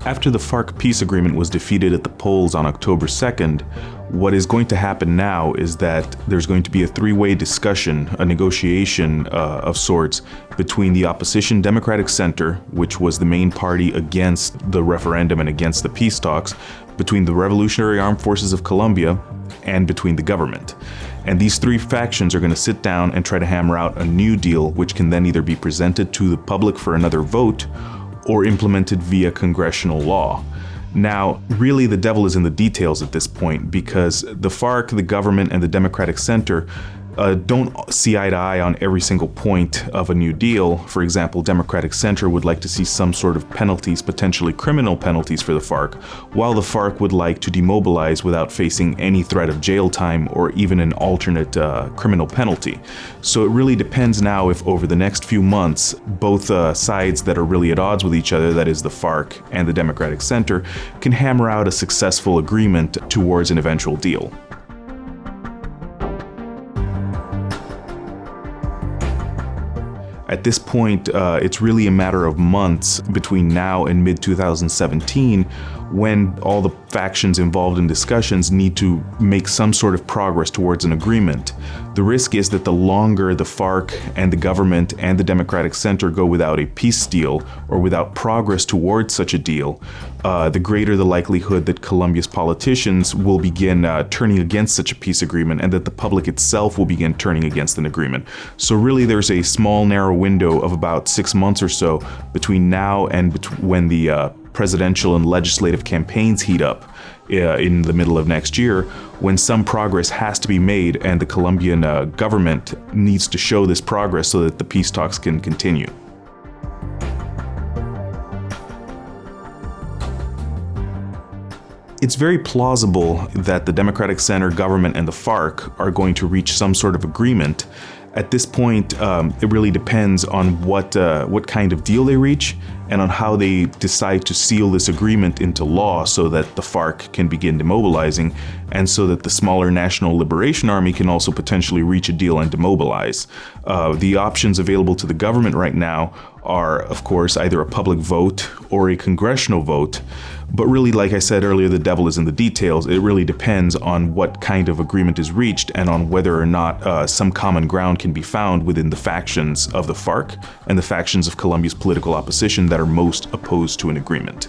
After the FARC peace agreement was defeated at the polls on October 2nd, what is going to happen now is that there's going to be a three-way discussion, a negotiation of sorts between the opposition Democratic Center, which was the main party against the referendum and against the peace talks, between the Revolutionary Armed Forces of Colombia, and between the government. And these three factions are going to sit down and try to hammer out a new deal, which can then either be presented to the public for another vote or implemented via congressional law. Now, really the devil is in the details at this point, because the FARC, the government, and the Democratic Center don't see eye to eye on every single point of a new deal. For example, Democratic Center would like to see some sort of penalties, potentially criminal penalties for the FARC, while the FARC would like to demobilize without facing any threat of jail time or even an alternate criminal penalty. So it really depends now if over the next few months, both sides that are really at odds with each other, that is the FARC and the Democratic Center, can hammer out a successful agreement towards an eventual deal. At this point, it's really a matter of months between now and mid-2017 when all the factions involved in discussions need to make some sort of progress towards an agreement. The risk is that the longer the FARC and the government and the Democratic Center go without a peace deal or without progress towards such a deal, the greater the likelihood that Colombia's politicians will begin turning against such a peace agreement, and that the public itself will begin turning against an agreement. So really there's a small narrow window of about 6 months or so between now and when the presidential and legislative campaigns heat up in the middle of next year, when some progress has to be made and the Colombian government needs to show this progress so that the peace talks can continue. It's very plausible that the Democratic Center, government, and the FARC are going to reach some sort of agreement. At this point, it really depends on what kind of deal they reach and on how they decide to seal this agreement into law so that the FARC can begin demobilizing and so that the smaller National Liberation Army can also potentially reach a deal and demobilize. The options available to the government right now are, of course, either a public vote or a congressional vote. But really, like I said earlier, the devil is in the details. It really depends on what kind of agreement is reached and on whether or not some common ground can be found within the factions of the FARC and the factions of Colombia's political opposition that are most opposed to an agreement.